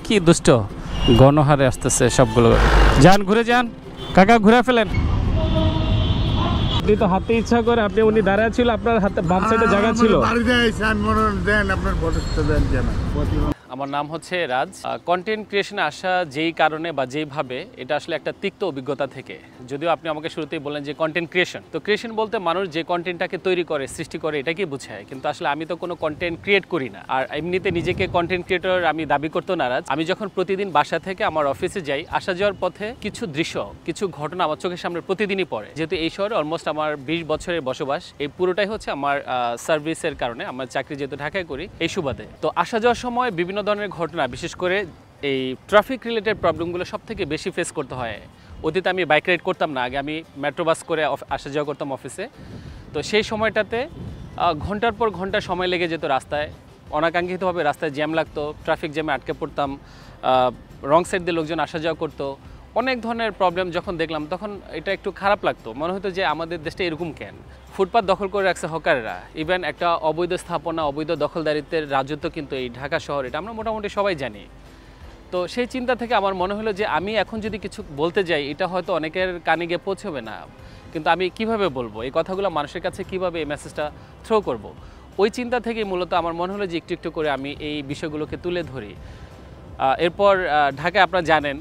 কি দুষ্ট গণহারে আসতেছে সবগুলো। যান ঘুরে যান কাকা, ঘুরে ফেলেন। আপনি তো হাতে ইচ্ছা করে, আপনি উনি দাঁড়ায় ছিল, আপনার হাতে বাম সাইডে জায়গা ছিল। আমার নাম হচ্ছে রাজ। কন্টেন্ট ক্রিয়েশনে আসা যেই কারণে বা যেইভাবে, এটা আসলে একটা তিক্ত অভিজ্ঞতা থেকে। যদিও আপনি আমাকে শুরুতেই বললেন যে কন্টেন্ট ক্রিয়েশন, তো ক্রিয়েশন বলতে মানুষ যে কন্টেন্টটাকে তৈরি করে, সৃষ্টি করে, এটাকেই বোঝায়। কিন্তু আসলে আমি তো কোনো কন্টেন্ট ক্রিয়েট করি না, আর এমনিতে নিজেকে কন্টেন্ট ক্রিয়েটর আমি দাবি করতেও নারাজ। আমি যখন প্রতিদিন বাসা থেকে আমার অফিসে যাই, আসা যাওয়ার পথে কিছু দৃশ্য, কিছু ঘটনা আমার চোখের সামনে প্রতিদিনই পড়ে। যেহেতু এই শহরে অলমোস্ট আমার 20 বছরের বসবাস, এই পুরোটাই হচ্ছে আমার সার্ভিসের কারণে, আমার চাকরি যেহেতু ঢাকায় করি এই সুবাদে। তো আসা যাওয়ার সময় বিভিন্ন ধরনের ঘটনা, বিশেষ করে এই ট্রাফিক রিলেটেড প্রবলেমগুলো সব থেকে বেশি ফেস করতে হয়। অতীতে আমি বাইক রাইড করতাম না, আগে আমি মেট্রো বাস করে আসা যাওয়া করতাম অফিসে। তো সেই সময়টাতে ঘন্টার পর ঘন্টা সময় লেগে যেত রাস্তায়, অনাকাঙ্ক্ষিতভাবে রাস্তায় জ্যাম লাগতো, ট্রাফিক জ্যামে আটকে পড়তাম, রং সাইড দিয়ে লোকজন আসা যাওয়া করতো। অনেক ধরনের প্রবলেম যখন দেখলাম তখন এটা একটু খারাপ লাগতো, মনে হতো যে আমাদের দেশটা এরকম কেন। ফুটপাত দখল করে রাখছে হকাররা, ইভেন একটা অবৈধ স্থাপনা, অবৈধ দখলদারিত্বের রাজত্ব কিন্তু এই ঢাকা শহর, এটা আমরা মোটামুটি সবাই জানি। তো সেই চিন্তা থেকে আমার মনে হলো যে আমি এখন যদি কিছু বলতে যাই, এটা হয়তো অনেকের কানে গিয়ে পৌঁছবে না, কিন্তু আমি কিভাবে বলবো এই কথাগুলো, মানুষের কাছে কিভাবে এই মেসেজটা থ্রো করব। ওই চিন্তা থেকেই মূলত আমার মনে হলো যে একটু একটু করে আমি এই বিষয়গুলোকে তুলে ধরি। এরপর ঢাকায় আপনারা জানেন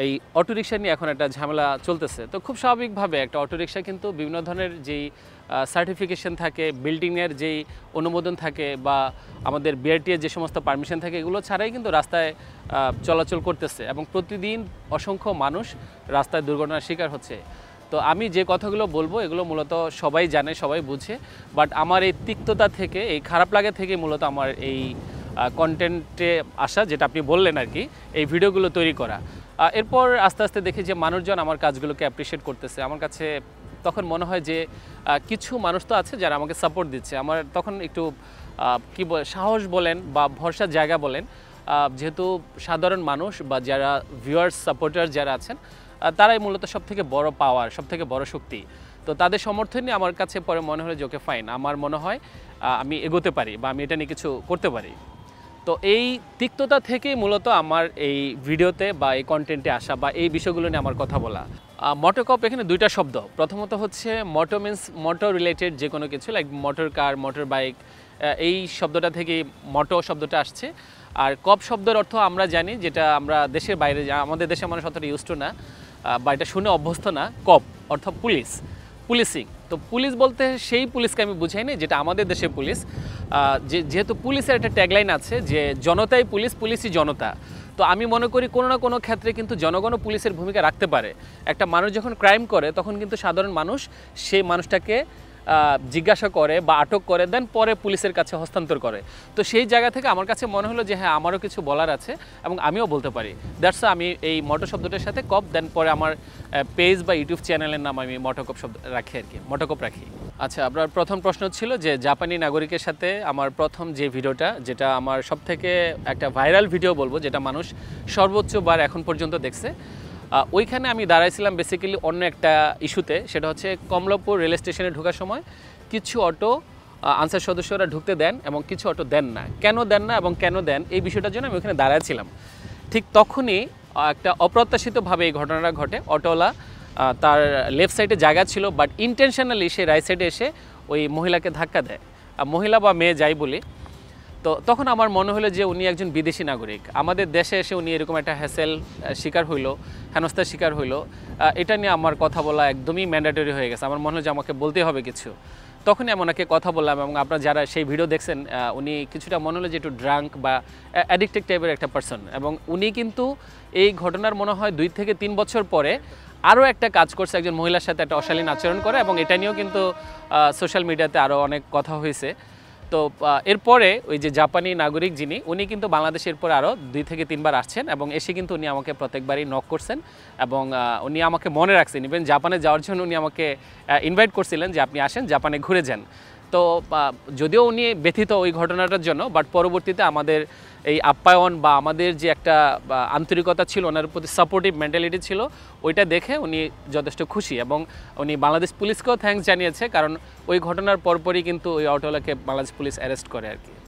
এই অটোরিকশা নিয়ে এখন একটা ঝামেলা চলতেছে। তো খুব স্বাভাবিকভাবে একটা অটোরিকশা কিন্তু বিভিন্ন ধরনের যেই সার্টিফিকেশন থাকে, বিল্ডিংয়ের যেই অনুমোদন থাকে, বা আমাদের বিআরটিএর যে সমস্ত পারমিশন থাকে, এগুলো ছাড়াই কিন্তু রাস্তায় চলাচল করতেছে, এবং প্রতিদিন অসংখ্য মানুষ রাস্তায় দুর্ঘটনার শিকার হচ্ছে। তো আমি যে কথাগুলো বলবো এগুলো মূলত সবাই জানে, সবাই বুঝে, বাট আমার এই তিক্ততা থেকে, এই খারাপ লাগা থেকে মূলত আমার এই কন্টেন্টে আসা, যেটা আপনি বললেন আর কি, এই ভিডিওগুলো তৈরি করা। এরপর আস্তে আস্তে দেখি যে মানুষজন আমার কাজগুলোকে অ্যাপ্রিসিয়েট করতেছে। আমার কাছে তখন মনে হয় যে কিছু মানুষ তো আছে যারা আমাকে সাপোর্ট দিচ্ছে। আমার তখন একটু সাহস বলেন বা ভরসার জায়গা বলেন, যেহেতু সাধারণ মানুষ বা যারা ভিউয়ার্স, সাপোর্টার যারা আছেন, তারাই মূলত সবথেকে বড় পাওয়ার, সবথেকে বড় শক্তি। তো তাদের সমর্থনে আমার কাছে পরে মনে হলো যে ওকে ফাইন, আমার মনে হয় আমি এগোতে পারি বা আমি এটা নিয়ে কিছু করতে পারি। তো এই তিক্ততা থেকেই মূলত আমার এই ভিডিওতে বা এই কন্টেন্টে আসা বা এই বিষয়গুলো নিয়ে আমার কথা বলা। মোটরকপ এখানে দুইটা শব্দ। প্রথমত হচ্ছে মোটর মিন্স মোটর রিলেটেড যে কোনো কিছু, like motor car, motor bike, এই শব্দটা থেকেই মোটর শব্দটা আসছে। আর কপ শব্দের অর্থ আমরা জানি, যেটা আমরা দেশের বাইরে, আমাদের দেশের মানুষ অতটা ইউজ টু না বা এটা শুনে অভ্যস্ত না। কপ অর্থ পুলিশ, পুলিশিং। তো পুলিশ বলতে সেই পুলিশকে আমি বুঝাই না যেটা আমাদের দেশের পুলিশ। যেহেতু পুলিশের একটা ট্যাগলাইন আছে যে জনতাই পুলিশ, পুলিশই জনতা। তো আমি মনে করি কোনো না কোনো ক্ষেত্রে কিন্তু জনগণও পুলিশের ভূমিকা রাখতে পারে। একটা মানুষ যখন ক্রাইম করে তখন কিন্তু সাধারণ মানুষ সেই মানুষটাকে জিজ্ঞাসা করে বা আটক করে, দেন পরে পুলিশের কাছে হস্তান্তর করে। তো সেই জায়গা থেকে আমার কাছে মনে হলো যে হ্যাঁ, আমারও কিছু বলার আছে এবং আমিও বলতে পারি। দ্যাটস আমি এই মোটর শব্দটার সাথে কপ, দেন পরে আমার পেজ বা ইউটিউব চ্যানেলের নাম আমি মোটরকপ শব্দ রাখি আর কি, মোটরকপ রাখি। আচ্ছা, আপনার প্রথম প্রশ্ন ছিল যে জাপানি নাগরিকের সাথে আমার প্রথম যে ভিডিওটা, যেটা আমার সবথেকে একটা ভাইরাল ভিডিও বলবো, যেটা মানুষ সর্বোচ্চবার এখন পর্যন্ত দেখছে, ওইখানে আমি দাঁড়াইছিলাম বেসিক্যালি অন্য একটা ইস্যুতে। সেটা হচ্ছে কমলাপুর রেল স্টেশনে ঢোকার সময় কিছু অটো আনসার সদস্যরা ঢুকতে দেন এবং কিছু অটো দেন না। কেন দেন না এবং কেন দেন, এই বিষয়টার জন্য আমি ওখানে দাঁড়াইছিলাম। ঠিক তখনই একটা অপ্রত্যাশিতভাবে এই ঘটনাটা ঘটে। অটোওয়ালা তার লেফট সাইডে জায়গা ছিল, বাট ইন্টেনশনালি সে রাইট সাইডে এসে ওই মহিলাকে ধাক্কা দেয়, মহিলা বা মেয়ে যাই বলি। তো তখন আমার মনে হলো যে উনি একজন বিদেশি নাগরিক, আমাদের দেশে এসে উনি এরকম একটা হ্যাসেল শিকার হইলো, হেনস্থার শিকার হইলো, এটা নিয়ে আমার কথা বলা একদমই ম্যান্ডেটরি হয়ে গেছে। আমার মনে হলো যে আমাকে বলতে হবে কিছু। তখনই আমি ওনাকে কথা বললাম, এবং আপনারা যারা সেই ভিডিও দেখছেন, উনি কিছুটা মনে হলো যে একটু ড্রাঙ্ক বা অ্যাডিক্টেড টাইপের একটা পার্সন, এবং উনি কিন্তু এই ঘটনার মনে হয় 2 থেকে 3 বছর পরে আরও একটা কাজ করছে, একজন মহিলার সাথে একটা অশালীন আচরণ করে, এবং এটা নিয়েও কিন্তু সোশ্যাল মিডিয়াতে আরও অনেক কথা হয়েছে। তো এরপরে ওই যে জাপানি নাগরিক যিনি, উনি কিন্তু বাংলাদেশের পরে আরও 2 থেকে 3 বার আসছেন, এবং এসে কিন্তু উনি আমাকে প্রত্যেকবারই নক করছেন, এবং উনি আমাকে মনে রাখছেন। ইভেন জাপানে যাওয়ার জন্য উনি আমাকে ইনভাইট করছিলেন যে আপনি আসেন, জাপানে ঘুরে যান। তো যদিও উনি ব্যথিত ওই ঘটনাটার জন্য, বাট পরবর্তীতে আমাদের এই আপ্যায়ন বা আমাদের যে একটা আন্তরিকতা ছিল, ওনার প্রতি সাপোর্টিভ মেন্টালিটি ছিল, ওইটা দেখে উনি যথেষ্ট খুশি, এবং উনি বাংলাদেশ পুলিশকেও থ্যাঙ্কস জানিয়েছে, কারণ ওই ঘটনার পরপরই কিন্তু ওই অটোওয়ালাকে বাংলাদেশ পুলিশ অ্যারেস্ট করে আর কি।